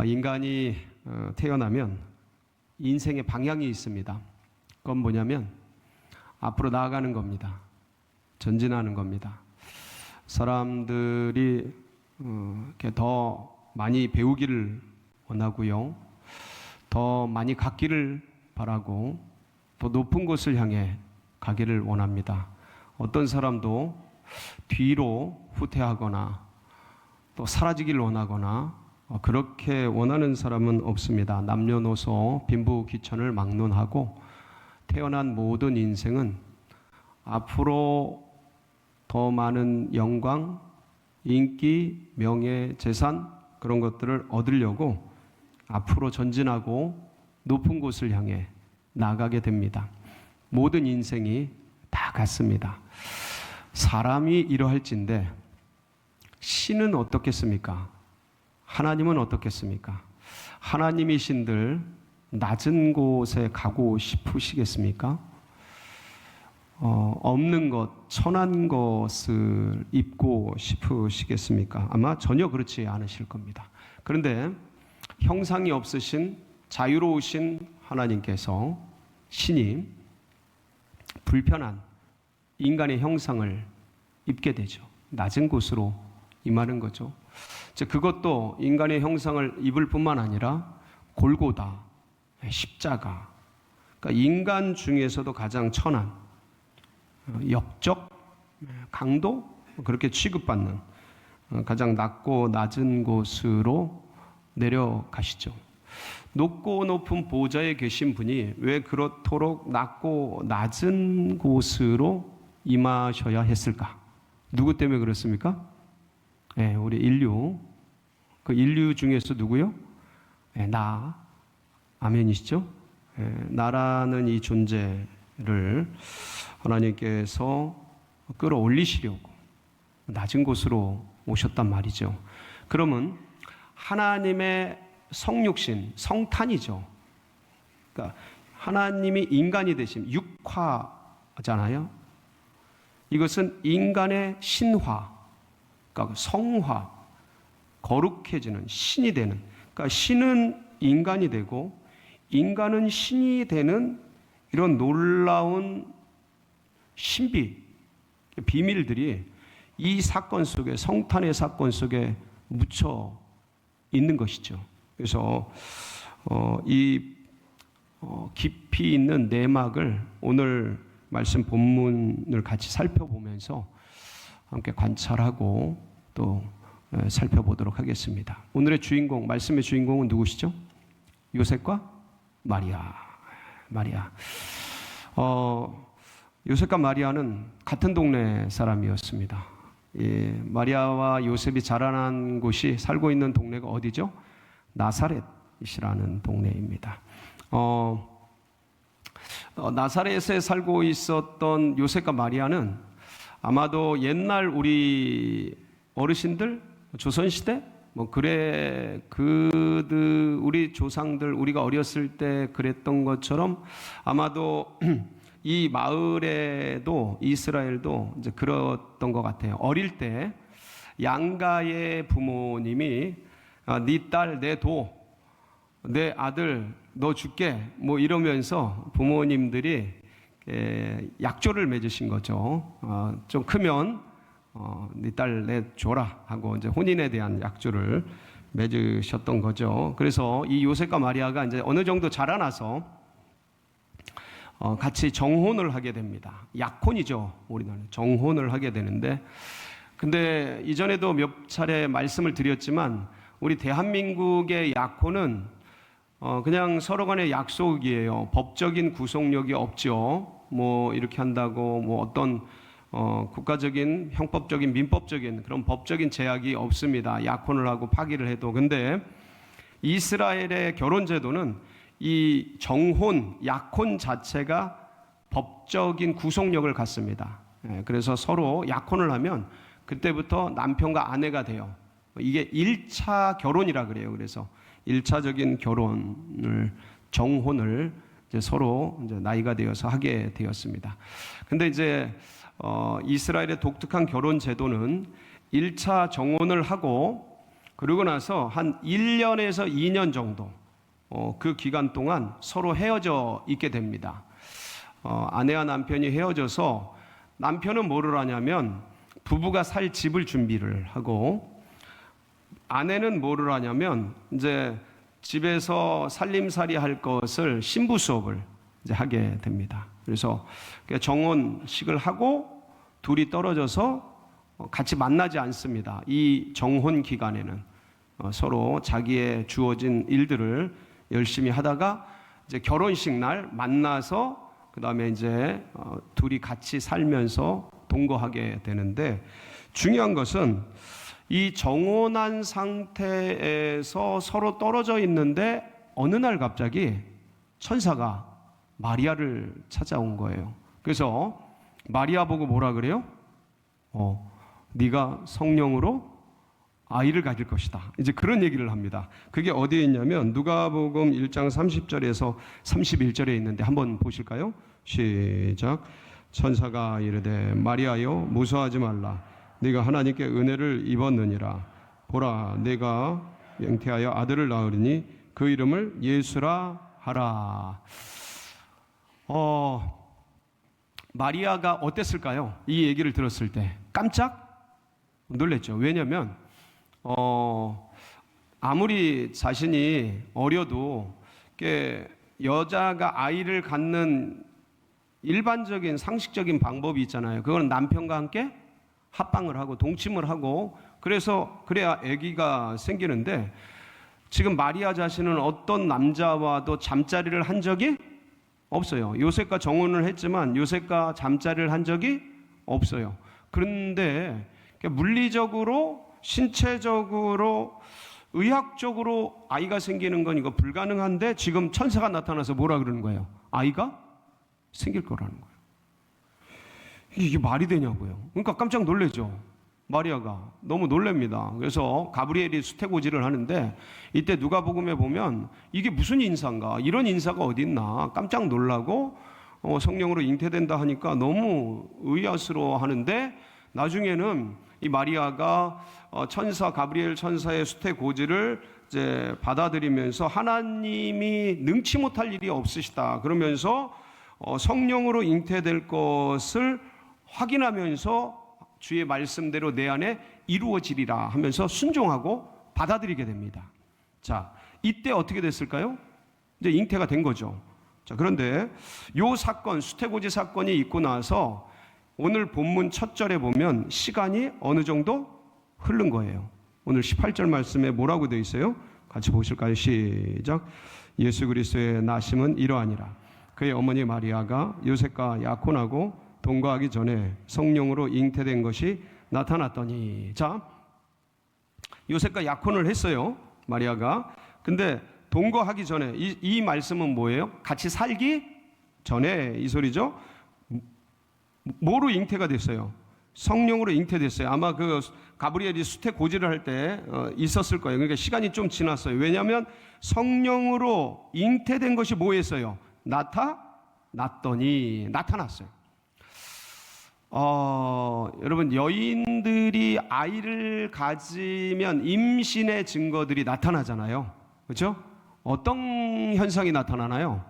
인간이 태어나면 인생의 방향이 있습니다. 그건 뭐냐면 앞으로 나아가는 겁니다. 전진하는 겁니다. 사람들이 이렇게 더 많이 배우기를 원하고요. 더 많이 갖기를 바라고 더 높은 곳을 향해 가기를 원합니다. 어떤 사람도 뒤로 후퇴하거나 또 사라지기를 원하거나 그렇게 원하는 사람은 없습니다. 남녀노소 빈부귀천을 막론하고 태어난 모든 인생은 앞으로 더 많은 영광, 인기, 명예, 재산 그런 것들을 얻으려고 앞으로 전진하고 높은 곳을 향해 나가게 됩니다. 모든 인생이 다 같습니다. 사람이 이러할진데 신은 어떻겠습니까? 하나님은 어떻겠습니까? 하나님이신들 낮은 곳에 가고 싶으시겠습니까? 없는 것, 천한 것을 입고 싶으시겠습니까? 아마 전혀 그렇지 않으실 겁니다. 그런데 형상이 없으신 자유로우신 하나님께서 신이 불편한 인간의 형상을 입게 되죠. 낮은 곳으로 임하는 거죠. 그것도 인간의 형상을 입을 뿐만 아니라 골고다, 십자가, 그러니까 인간 중에서도 가장 천한, 역적, 강도 그렇게 취급받는 가장 낮고 낮은 곳으로 내려가시죠. 높고 높은 보좌에 계신 분이 왜 그렇도록 낮고 낮은 곳으로 임하셔야 했을까? 누구 때문에 그렇습니까? 네, 우리 인류. 그 인류 중에서 누구요? 네, 나. 아멘이시죠? 네, 나라는 이 존재를 하나님께서 끌어올리시려고 낮은 곳으로 오셨단 말이죠. 그러면 하나님의 성육신, 성탄이죠. 그러니까 하나님이 인간이 되신 육화잖아요. 이것은 인간의 신화, 그러니까 성화, 거룩해지는 신이 되는. 그러니까 신은 인간이 되고 인간은 신이 되는 이런 놀라운 신비, 비밀들이 이 사건 속에, 성탄의 사건 속에 묻혀 있는 것이죠. 그래서 깊이 있는 내막을 오늘 말씀 본문을 같이 살펴보면서 함께 관찰하고 또 살펴보도록 하겠습니다. 오늘의 주인공, 말씀의 주인공은 누구시죠? 요셉과 마리아. 요셉과 마리아는 같은 동네 사람이었습니다. 마리아와 요셉이 자라난 곳이 살고 있는 동네가 어디죠? 나사렛이라는 동네입니다. 나사렛에 살고 있었던 요셉과 마리아는 아마도 옛날 우리 어르신들, 조선시대, 우리 조상들, 우리가 어렸을 때 그랬던 것처럼 아마도 이 마을에도, 이스라엘도 이제 그랬던 것 같아요. 어릴 때 양가의 부모님이 네 딸, 내 아들 너 줄게 이러면서 부모님들이 약조를 맺으신 거죠. 좀 크면 네 딸 내줘라 하고 이제 혼인에 대한 약조를 맺으셨던 거죠. 그래서 이 요셉과 마리아가 이제 어느 정도 자라나서 같이 정혼을 하게 됩니다. 약혼이죠. 우리나라는 정혼을 하게 되는데, 근데 이전에도 몇 차례 말씀을 드렸지만 우리 대한민국의 약혼은 그냥 서로 간의 약속이에요. 법적인 구속력이 없죠. 이렇게 한다고 어떤 국가적인, 형법적인, 민법적인 그런 법적인 제약이 없습니다. 약혼을 하고 파기를 해도. 근데 이스라엘의 결혼 제도는 이 정혼, 약혼 자체가 법적인 구속력을 갖습니다. 그래서 서로 약혼을 하면 그때부터 남편과 아내가 돼요. 이게 1차 결혼이라 그래요. 그래서 1차적인 결혼을, 정혼을 이제 서로 이제 나이가 되어서 하게 되었습니다. 근데 이제 이스라엘의 독특한 결혼 제도는 1차 정혼을 하고 그러고 나서 한 1년에서 2년 정도 그 기간 동안 서로 헤어져 있게 됩니다. 아내와 남편이 헤어져서 남편은 뭐를 하냐면 부부가 살 집을 준비를 하고, 아내는 뭐를 하냐면 이제 집에서 살림살이 할 것을 신부 수업을 이제 하게 됩니다. 그래서 정혼식을 하고 둘이 떨어져서 같이 만나지 않습니다. 이 정혼 기간에는 서로 자기의 주어진 일들을 열심히 하다가 이제 결혼식 날 만나서 그 다음에 이제 둘이 같이 살면서 동거하게 되는데, 중요한 것은 이 정혼한 상태에서 서로 떨어져 있는데 어느 날 갑자기 천사가 마리아를 찾아온 거예요. 그래서 마리아 보고 뭐라 그래요? 네가 성령으로 아이를 가질 것이다. 이제 그런 얘기를 합니다. 그게 어디에 있냐면 누가복음 1장 30절에서 31절에 있는데 한번 보실까요? 시작. 천사가 이르되 마리아여 무서워하지 말라. 네가 하나님께 은혜를 입었느니라. 보라 네가 잉태하여 아들을 낳으리니 그 이름을 예수라 하라. 마리아가 어땠을까요? 이 얘기를 들었을 때 깜짝 놀랐죠. 왜냐하면 아무리 자신이 어려도 여자가 아이를 갖는 일반적인 상식적인 방법이 있잖아요. 그건 남편과 함께 합방을 하고 동침을 하고 그래야 아기가 생기는데, 지금 마리아 자신은 어떤 남자와도 잠자리를 한 적이 없어요. 요셉과 정혼을 했지만 요셉과 잠자리를 한 적이 없어요. 그런데 물리적으로 신체적으로 의학적으로 아이가 생기는 건 이거 불가능한데 지금 천사가 나타나서 뭐라 그러는 거예요? 아이가 생길 거라는 거예요. 이게 말이 되냐고요. 그러니까 깜짝 놀라죠. 마리아가 너무 놀랍니다. 그래서 가브리엘이 수태고지를 하는데, 이때 누가복음에 보면 이게 무슨 인사인가, 이런 인사가 어디 있나 깜짝 놀라고 성령으로 잉태된다 하니까 너무 의아스러워 하는데, 나중에는 이 마리아가 천사 가브리엘 천사의 수태고지를 이제 받아들이면서 하나님이 능치 못할 일이 없으시다 그러면서 성령으로 잉태될 것을 확인하면서 주의 말씀대로 내 안에 이루어지리라 하면서 순종하고 받아들이게 됩니다. 자, 이때 어떻게 됐을까요? 이제 잉태가 된 거죠. 자, 그런데 요 사건, 수태고지 사건이 있고 나서 오늘 본문 첫 절에 보면 시간이 어느 정도 흐른 거예요. 오늘 18절 말씀에 뭐라고 되어 있어요? 같이 보실까요? 시작. 예수 그리스도의 나심은 이러하니라. 그의 어머니 마리아가 요셉과 약혼하고 동거하기 전에 성령으로 잉태된 것이 나타났더니. 자, 요셉과 약혼을 했어요, 마리아가. 근데 동거하기 전에 이 말씀은 뭐예요? 같이 살기 전에 이 소리죠. 뭐로 잉태가 됐어요? 성령으로 잉태됐어요. 아마 그 가브리엘이 수태고지를 할 때 있었을 거예요. 그러니까 시간이 좀 지났어요. 왜냐하면 성령으로 잉태된 것이 뭐였어요? 나타났어요. 여러분, 여인들이 아이를 가지면 임신의 증거들이 나타나잖아요. 그렇죠? 어떤 현상이 나타나나요?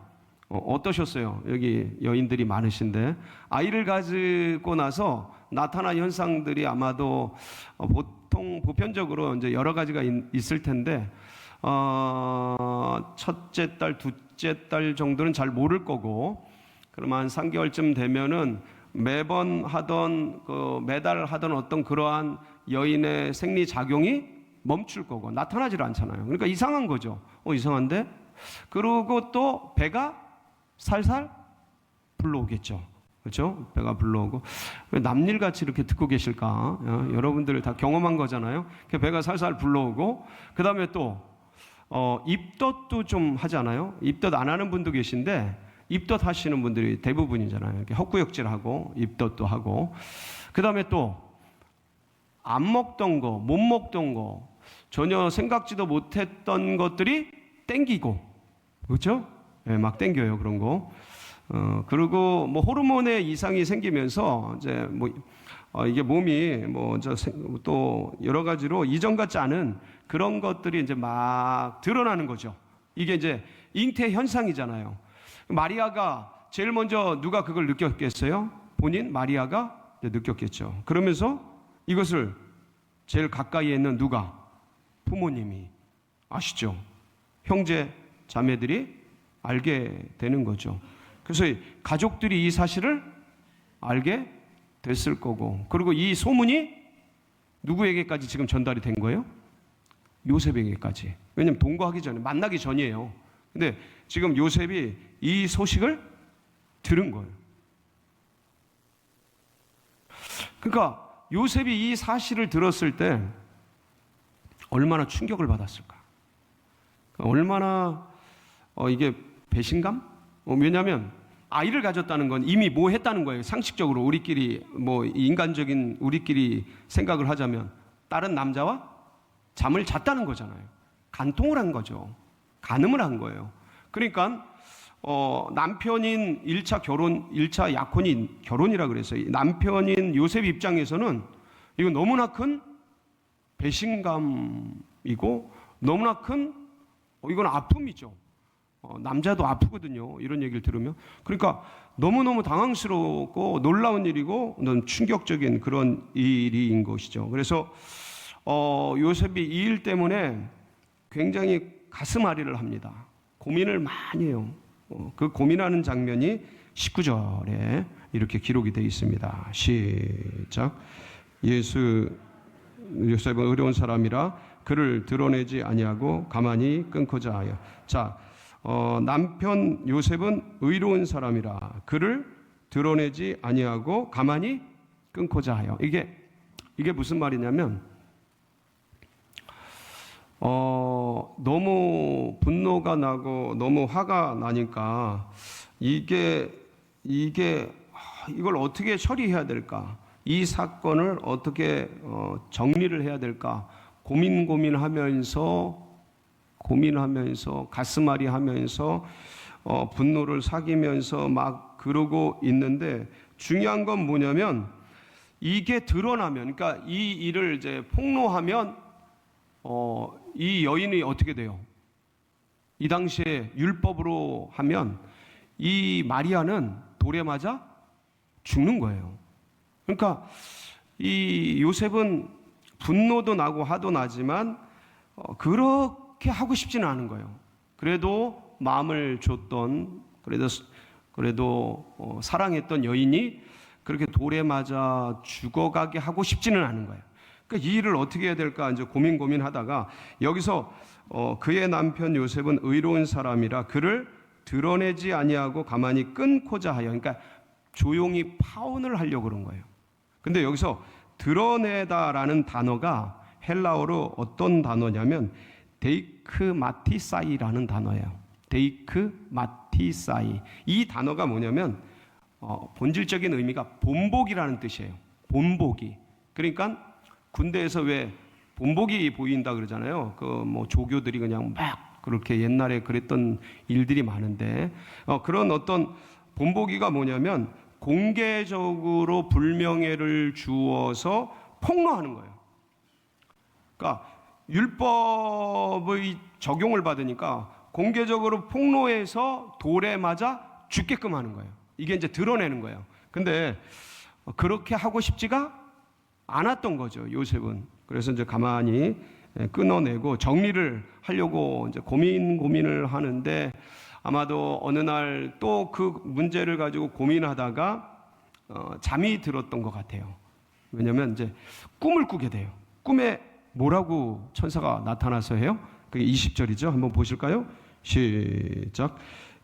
어떠셨어요? 여기 여인들이 많으신데 아이를 가지고 나서 나타난 현상들이 아마도 보통 보편적으로 이제 여러 가지가 있을 텐데, 첫째 딸, 둘째 딸 정도는 잘 모를 거고, 그러면 한 3개월쯤 되면은 매번 하던 매달 하던 어떤 그러한 여인의 생리 작용이 멈출 거고 나타나질 않잖아요. 그러니까 이상한 거죠. 이상한데? 그리고 또 배가 살살 불러오겠죠. 그렇죠? 배가 불러오고. 왜 남일같이 이렇게 듣고 계실까? 여러분들 다 경험한 거잖아요. 배가 살살 불러오고, 그 다음에 또 입덧도 좀 하잖아요. 입덧 안 하는 분도 계신데 입덧 하시는 분들이 대부분이잖아요. 이렇게 헛구역질하고 입덧도 하고, 그 다음에 또 안 먹던 거, 못 먹던 거, 전혀 생각지도 못했던 것들이 땡기고, 그렇죠? 네, 막 땡겨요, 그런 거. 그리고 뭐 호르몬의 이상이 생기면서 이제 이게 몸이 또 여러 가지로 이전 같지 않은 그런 것들이 이제 막 드러나는 거죠. 이게 이제 잉태 현상이잖아요. 마리아가 제일 먼저 누가 그걸 느꼈겠어요? 본인 마리아가 느꼈겠죠. 그러면서 이것을 제일 가까이에 있는 누가? 부모님이 아시죠? 형제 자매들이 알게 되는 거죠. 그래서 가족들이 이 사실을 알게 됐을 거고, 그리고 이 소문이 누구에게까지 지금 전달이 된 거예요? 요셉에게까지. 왜냐하면 동거하기 전에, 만나기 전이에요. 근데 지금 요셉이 이 소식을 들은 거예요. 그러니까 요셉이 이 사실을 들었을 때 얼마나 충격을 받았을까? 얼마나 이게 배신감? 왜냐하면 아이를 가졌다는 건 이미 뭐 했다는 거예요. 상식적으로 우리끼리 인간적인 우리끼리 생각을 하자면 다른 남자와 잠을 잤다는 거잖아요. 간통을 한 거죠. 간음을 한 거예요. 그러니까 남편인 1차 약혼인 결혼이라 그랬어요. 남편인 요셉 입장에서는 이거 너무나 큰 배신감이고 너무나 큰 이건 아픔이죠. 남자도 아프거든요. 이런 얘기를 들으면. 그러니까 너무너무 당황스럽고 놀라운 일이고 충격적인 그런 일인 것이죠. 그래서 요셉이 이 일 때문에 굉장히 가슴앓이를 합니다. 고민을 많이 해요. 그 고민하는 장면이 19절에 이렇게 기록이 되어 있습니다. 시작. 요셉은 어려운 사람이라 그를 드러내지 아니하고 가만히 끊고자 하여. 자, 남편 요셉은 의로운 사람이라 그를 드러내지 아니하고 가만히 끊고자 하여. 이게 무슨 말이냐면 너무 분노가 나고 너무 화가 나니까 이걸 어떻게 처리해야 될까? 이 사건을 어떻게 정리를 해야 될까? 고민하면서 가슴앓이 하면서 분노를 사귀면서 막 그러고 있는데 중요한 건 뭐냐면 이게 드러나면, 그러니까 이 일을 이제 폭로하면 이 여인이 어떻게 돼요? 이 당시에 율법으로 하면 이 마리아는 돌에 맞아 죽는 거예요. 그러니까 이 요셉은 분노도 나고 화도 나지만 그렇게 하고 싶지는 않은 거예요. 그래도 마음을 줬던, 그래도 사랑했던 여인이 그렇게 돌에 맞아 죽어가게 하고 싶지는 않은 거예요. 그러니까 이 일을 어떻게 해야 될까 이제 고민하다가 여기서 그의 남편 요셉은 의로운 사람이라 그를 드러내지 아니하고 가만히 끊고자 하여, 그러니까 조용히 파혼을 하려고 그런 거예요. 근데 여기서 드러내다라는 단어가 헬라어로 어떤 단어냐면 데이크마티사이라는 단어예요. 데이크마티사이. 이 단어가 뭐냐면 본질적인 의미가 본보기라는 뜻이에요. 본보기. 그러니까 군대에서 왜 본보기 보인다 그러잖아요. 조교들이 그냥 막 그렇게 옛날에 그랬던 일들이 많은데 그런 어떤 본보기가 뭐냐면 공개적으로 불명예를 주어서 폭로하는 거예요. 그러니까 율법의 적용을 받으니까 공개적으로 폭로해서 돌에 맞아 죽게끔 하는 거예요. 이게 이제 드러내는 거예요. 근데 그렇게 하고 싶지가 않았던 거죠, 요셉은. 그래서 이제 가만히 끊어내고 정리를 하려고 이제 고민을 하는데 아마도 어느 날 또 그 문제를 가지고 고민하다가 잠이 들었던 것 같아요. 왜냐하면 이제 꿈을 꾸게 돼요. 꿈에 뭐라고 천사가 나타나서 해요? 그게 20절이죠. 한번 보실까요? 시작.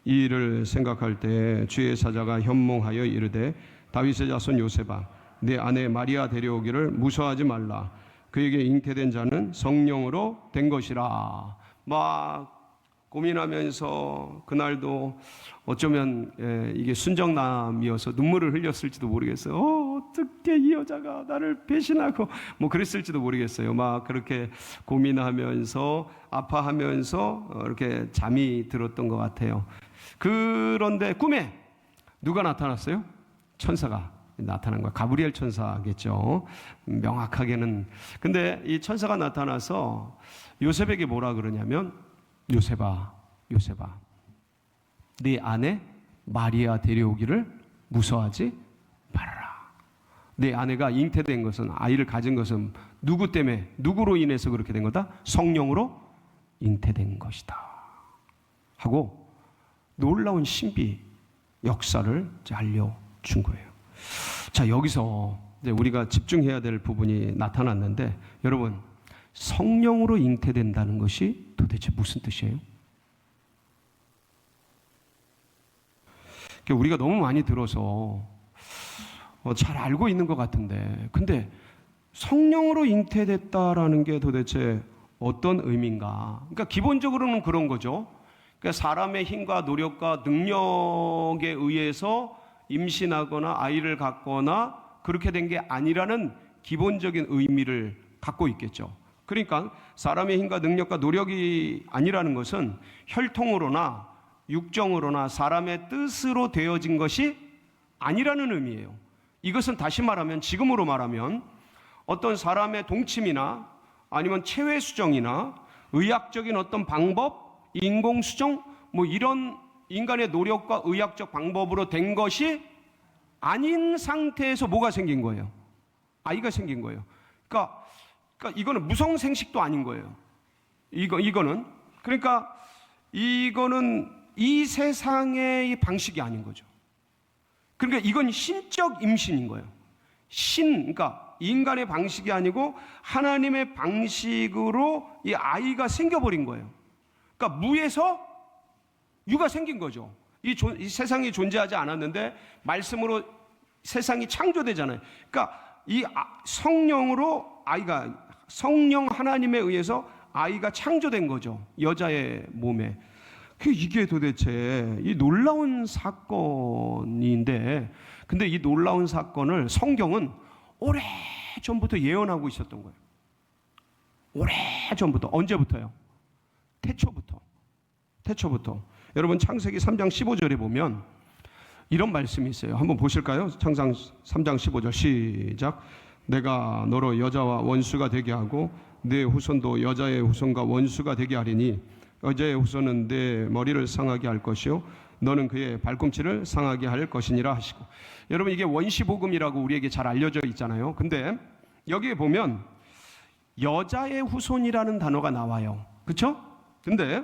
이 일을 생각할 때 주의 사자가 현몽하여 이르되 다윗의 자손 요셉아 내 아내 마리아 데려오기를 무서워하지 말라. 그에게 잉태된 자는 성령으로 된 것이라. 막 고민하면서 그날도 어쩌면 이게 순정남이어서 눈물을 흘렸을지도 모르겠어요. 어떻게 이 여자가 나를 배신하고 뭐 그랬을지도 모르겠어요. 막 그렇게 고민하면서 아파하면서 이렇게 잠이 들었던 것 같아요. 그런데 꿈에 누가 나타났어요? 천사가. 나타난 거야. 가브리엘 천사겠죠. 명확하게는. 근데 이 천사가 나타나서 요셉에게 뭐라 그러냐면, 요셉아, 요셉아, 네 아내 마리아 데려오기를 무서워하지 말아라. 내 아내가 잉태된 것은, 아이를 가진 것은 누구 때문에, 누구로 인해서 그렇게 된 거다? 성령으로 잉태된 것이다 하고 놀라운 신비 역사를 알려준 거예요. 자, 여기서 이제 우리가 집중해야 될 부분이 나타났는데, 여러분, 성령으로 잉태된다는 것이 도대체 무슨 뜻이에요? 우리가 너무 많이 들어서 잘 알고 있는 것 같은데, 근데 성령으로 잉태됐다라는 게 도대체 어떤 의미인가? 그러니까 기본적으로는 그런 거죠. 그러니까 사람의 힘과 노력과 능력에 의해서 임신하거나 아이를 갖거나 그렇게 된 게 아니라는 기본적인 의미를 갖고 있겠죠. 그러니까 사람의 힘과 능력과 노력이 아니라는 것은 혈통으로나 육정으로나 사람의 뜻으로 되어진 것이 아니라는 의미예요. 이것은 다시 말하면, 지금으로 말하면 어떤 사람의 동침이나 아니면 체외 수정이나 의학적인 어떤 방법, 인공 수정, 뭐 이런 인간의 노력과 의학적 방법으로 된 것이 아닌 상태에서 뭐가 생긴 거예요? 아이가 생긴 거예요. 그러니까 이거는 무성생식도 아닌 거예요. 이거는 그러니까 이거는 이 세상의 방식이 아닌 거죠. 그러니까 이건 신적 임신인 거예요. 그러니까 인간의 방식이 아니고 하나님의 방식으로 이 아이가 생겨버린 거예요. 그러니까 무에서 유가 생긴 거죠. 이 세상이 존재하지 않았는데 말씀으로 세상이 창조되잖아요. 그러니까 이 성령으로 아이가, 성령 하나님에 의해서 아이가 창조된 거죠. 여자의 몸에. 이게 도대체 이 놀라운 사건인데, 근데 이 놀라운 사건을 성경은 오래 전부터 예언하고 있었던 거예요. 오래 전부터. 언제부터요? 태초부터. 여러분, 창세기 3장 15절에 보면 이런 말씀이 있어요. 한번 보실까요? 창세기 3장 15절 시작. 내가 너로 여자와 원수가 되게 하고 내 후손도 여자의 후손과 원수가 되게 하리니 여자의 후손은 내 머리를 상하게 할 것이요 너는 그의 발꿈치를 상하게 할 것이니라 하시고. 여러분, 이게 원시복음이라고 우리에게 잘 알려져 있잖아요. 근데 여기에 보면 여자의 후손이라는 단어가 나와요. 그렇죠? 근데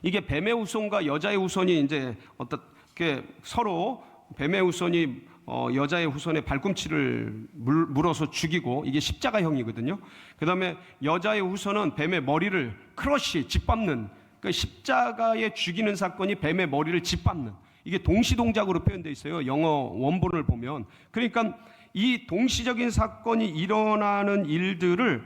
이게 뱀의 후손과 여자의 후손이 이제 어떻게 서로 뱀의 후손이 여자의 후손의 발꿈치를 물어서 죽이고, 이게 십자가형이거든요. 그 다음에 여자의 후손은 뱀의 머리를 크러쉬, 짓밟는, 그러니까 십자가에 죽이는 사건이 뱀의 머리를 짓밟는, 이게 동시동작으로 표현되어 있어요. 영어 원본을 보면. 그러니까 이 동시적인 사건이 일어나는 일들을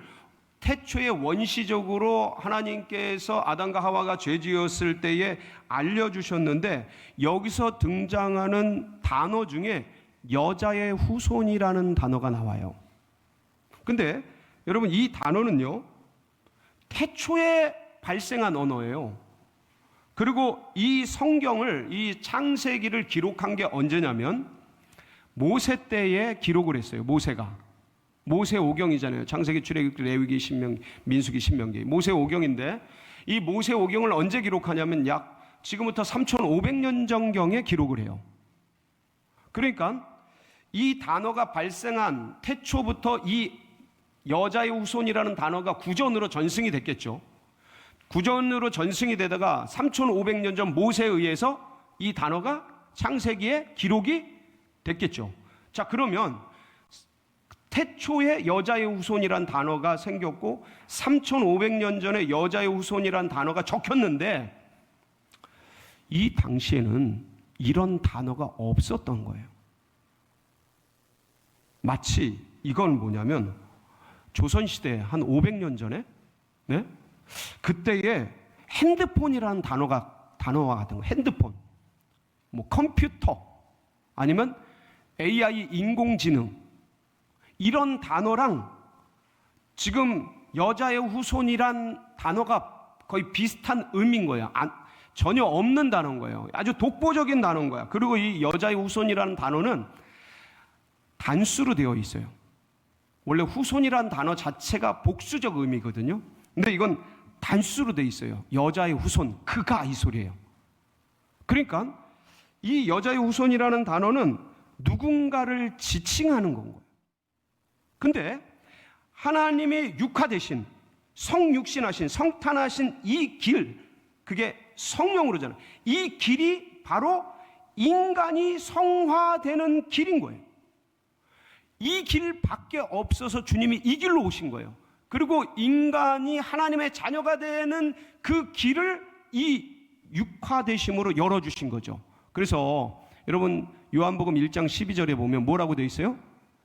태초에 원시적으로 하나님께서 아담과 하와가 죄지었을 때에 알려주셨는데, 여기서 등장하는 단어 중에 여자의 후손이라는 단어가 나와요. 근데 여러분, 이 단어는요, 태초에 발생한 언어예요. 그리고 이 성경을, 이 창세기를 기록한 게 언제냐면 모세 때에 기록을 했어요. 모세 오경이잖아요. 창세기, 출애굽기, 레위기, 신명기, 민수기, 신명기. 모세 오경인데, 이 모세 오경을 언제 기록하냐면 약 지금부터 3500년 전경에 기록을 해요. 그러니까 이 단어가 발생한 태초부터 이 여자의 후손이라는 단어가 구전으로 전승이 됐겠죠. 구전으로 전승이 되다가 3500년 전 모세에 의해서 이 단어가 창세기에 기록이 됐겠죠. 자, 그러면 태초에 여자의 후손이란 단어가 생겼고 3500년 전에 여자의 후손이란 단어가 적혔는데, 이 당시에는 이런 단어가 없었던 거예요. 마치 이건 뭐냐면 조선시대 한 500년 전에, 네? 그때에 핸드폰이라는 단어와 같은 거, 핸드폰, 뭐 컴퓨터, 아니면 AI, 인공지능, 이런 단어랑 지금 여자의 후손이란 단어가 거의 비슷한 의미인 거예요. 전혀 없는 단어인 거예요. 아주 독보적인 단어인 거야. 그리고 이 여자의 후손이라는 단어는 단수로 되어 있어요. 원래 후손이란 단어 자체가 복수적 의미거든요. 근데 이건 단수로 되어 있어요. 여자의 후손, 그가 이 소리예요. 그러니까 이 여자의 후손이라는 단어는 누군가를 지칭하는 건 거예요. 근데 하나님이 육화되신, 성육신하신, 성탄하신 이 길, 그게 성령으로잖아요. 이 길이 바로 인간이 성화되는 길인 거예요. 이 길밖에 없어서 주님이 이 길로 오신 거예요. 그리고 인간이 하나님의 자녀가 되는 그 길을 이 육화되심으로 열어주신 거죠. 그래서 여러분 요한복음 1장 12절에 보면 뭐라고 되어 있어요?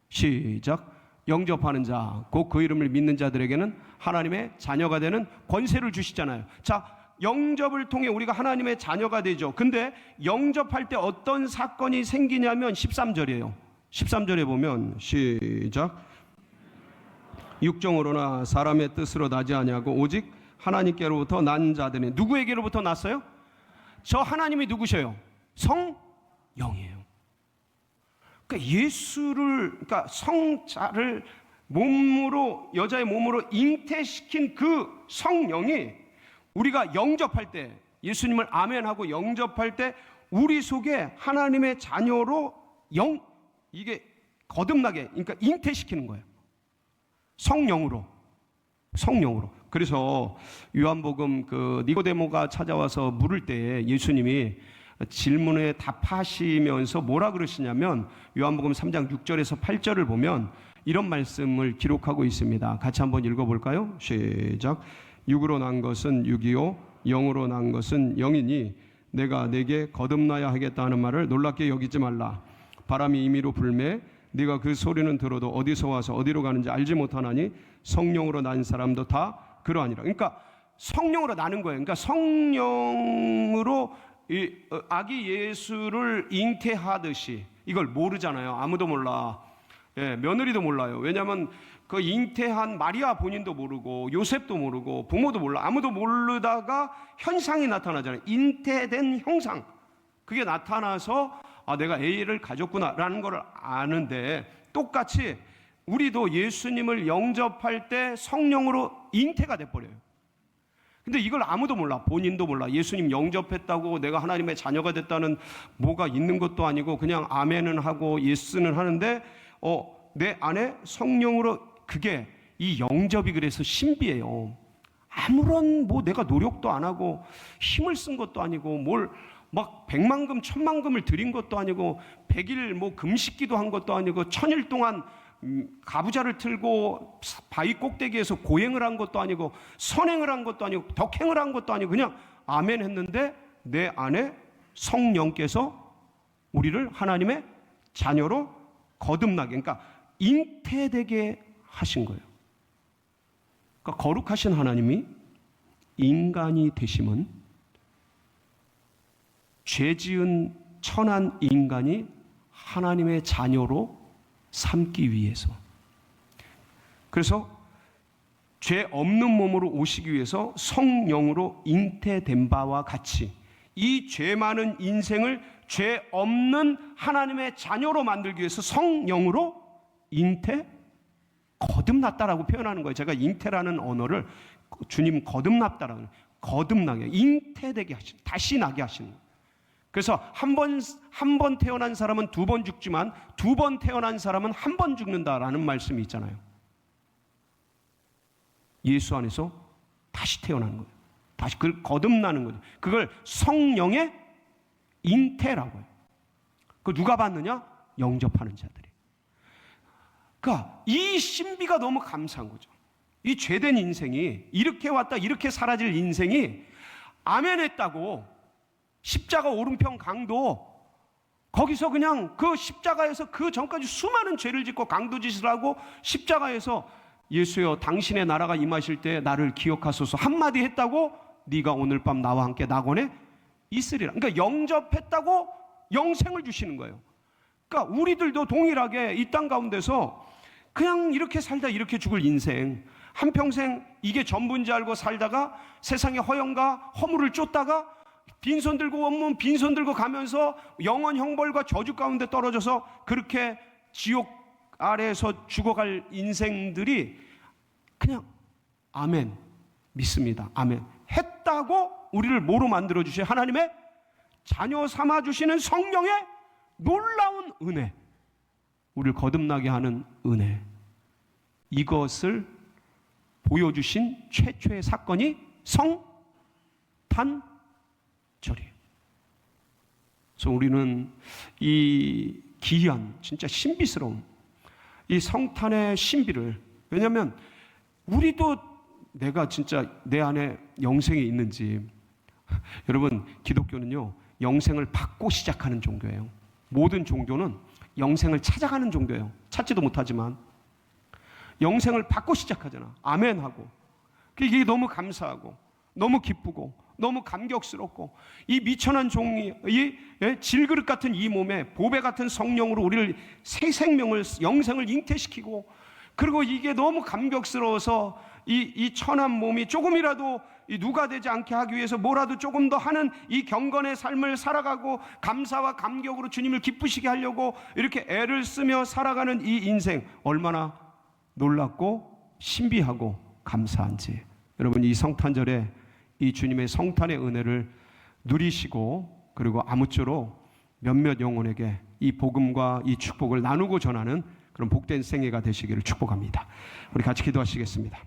시작. 영접하는 자, 곧 그 이름을 믿는 자들에게는 하나님의 자녀가 되는 권세를 주시잖아요. 자, 영접을 통해 우리가 하나님의 자녀가 되죠. 근데 영접할 때 어떤 사건이 생기냐면 13절이에요. 13절에 보면 시작. 육정으로나 사람의 뜻으로 나지 아니하고 오직 하나님께로부터 난 자들이. 누구에게로부터 났어요? 저 하나님이 누구셔요? 성령이에요. 그러니까 예수를, 그러니까 성자를 몸으로, 여자의 몸으로 잉태시킨 그 성령이 우리가 영접할 때, 예수님을 아멘하고 영접할 때 우리 속에 하나님의 자녀로 이게 거듭나게, 그러니까 잉태시키는 거예요. 성령으로. 그래서 요한복음 그 니고데모가 찾아와서 물을 때 예수님이 질문에 답하시면서 뭐라 그러시냐면 요한복음 3장 6절에서 8절을 보면 이런 말씀을 기록하고 있습니다. 같이 한번 읽어볼까요? 시작. 육으로 난 것은 육이요 영으로 난 것은 영이니 내가 내게 거듭나야 하겠다 하는 말을 놀랍게 여기지 말라. 바람이 임의로 불매 네가 그 소리는 들어도 어디서 와서 어디로 가는지 알지 못하나니 성령으로 난 사람도 다 그러하니라. 그러니까 성령으로 나는 거예요. 그러니까 성령으로 아기 예수를 잉태하듯이, 이걸 모르잖아요. 아무도 몰라. 예, 며느리도 몰라요. 왜냐하면 그 잉태한 마리아 본인도 모르고 요셉도 모르고 부모도 몰라. 아무도 모르다가 현상이 나타나잖아요. 잉태된 형상. 그게 나타나서 아, 내가 A를 가졌구나라는 걸 아는데, 똑같이 우리도 예수님을 영접할 때 성령으로 잉태가 돼버려요. 근데 이걸 아무도 몰라. 본인도 몰라. 예수님 영접했다고 내가 하나님의 자녀가 됐다는 뭐가 있는 것도 아니고 그냥 아멘은 하고 예스는 하는데 내 안에 성령으로, 그게 이 영접이 그래서 신비해요. 아무런 내가 노력도 안 하고 힘을 쓴 것도 아니고 뭘 막 100만금 1000만금을 드린 것도 아니고 100일 금식기도 한 것도 아니고 1000일 동안 가부좌를 틀고 바위 꼭대기에서 고행을 한 것도 아니고 선행을 한 것도 아니고 덕행을 한 것도 아니고 그냥 아멘 했는데 내 안에 성령께서 우리를 하나님의 자녀로 거듭나게, 그러니까 잉태되게 하신 거예요. 그러니까 거룩하신 하나님이 인간이 되심은 죄지은 천한 인간이 하나님의 자녀로 삼기 위해서, 그래서 죄 없는 몸으로 오시기 위해서 성령으로 잉태된 바와 같이 이 죄 많은 인생을 죄 없는 하나님의 자녀로 만들기 위해서 성령으로 거듭났다라고 표현하는 거예요. 제가 잉태라는 언어를 주님 거듭났다라는, 거듭나게, 잉태되게 하시는, 다시 나게 하시는 거예요. 그래서 한 번 태어난 사람은 2번 죽지만 2번 태어난 사람은 1번 죽는다라는 말씀이 있잖아요. 예수 안에서 다시 태어나는 거예요. 다시 그걸 거듭나는 거죠. 그걸 성령의 잉태라고 해요. 그 누가 받느냐? 영접하는 자들이. 그러니까 이 신비가 너무 감사한 거죠. 이 죄된 인생이, 이렇게 왔다 이렇게 사라질 인생이 아멘 했다고 십자가 오른편 강도, 거기서 그냥 그 십자가에서 그 전까지 수많은 죄를 짓고 강도짓을 하고 십자가에서 예수여 당신의 나라가 임하실 때 나를 기억하소서 한마디 했다고 네가 오늘 밤 나와 함께 낙원에 있으리라. 그러니까 영접했다고 영생을 주시는 거예요. 그러니까 우리들도 동일하게 이 땅 가운데서 그냥 이렇게 살다 이렇게 죽을 인생, 한평생 이게 전부인 줄 알고 살다가 세상의 허영과 허물을 쫓다가 빈손 들고 빈손 들고 가면서 영원 형벌과 저주 가운데 떨어져서 그렇게 지옥 아래에서 죽어갈 인생들이 그냥 아멘 믿습니다. 아멘 했다고 우리를 뭐로 만들어 주셔? 하나님의 자녀 삼아 주시는 성령의 놀라운 은혜, 우리를 거듭나게 하는 은혜, 이것을 보여주신 최초의 사건이 성탄절이에요. 그래서 우리는 이 기이한, 진짜 신비스러운 이 성탄의 신비를, 왜냐하면 우리도 내가 진짜 내 안에 영생이 있는지, 여러분 기독교는요 영생을 받고 시작하는 종교예요. 모든 종교는 영생을 찾아가는 종교예요. 찾지도 못하지만 영생을 받고 시작하잖아. 아멘하고. 이게 너무 감사하고 너무 기쁘고 너무 감격스럽고, 이 미천한 종이, 이 질그릇 같은 이 몸에 보배 같은 성령으로 우리를 새 생명을, 영생을 잉태시키고, 그리고 이게 너무 감격스러워서 이 천한 몸이 조금이라도 누가 되지 않게 하기 위해서 뭐라도 조금 더 하는 이 경건의 삶을 살아가고, 감사와 감격으로 주님을 기쁘시게 하려고 이렇게 애를 쓰며 살아가는 이 인생, 얼마나 놀랍고 신비하고 감사한지. 여러분, 이 성탄절에 이 주님의 성탄의 은혜를 누리시고, 그리고 아무쪼록 몇몇 영혼에게 이 복음과 이 축복을 나누고 전하는 그런 복된 생애가 되시기를 축복합니다. 우리 같이 기도하시겠습니다.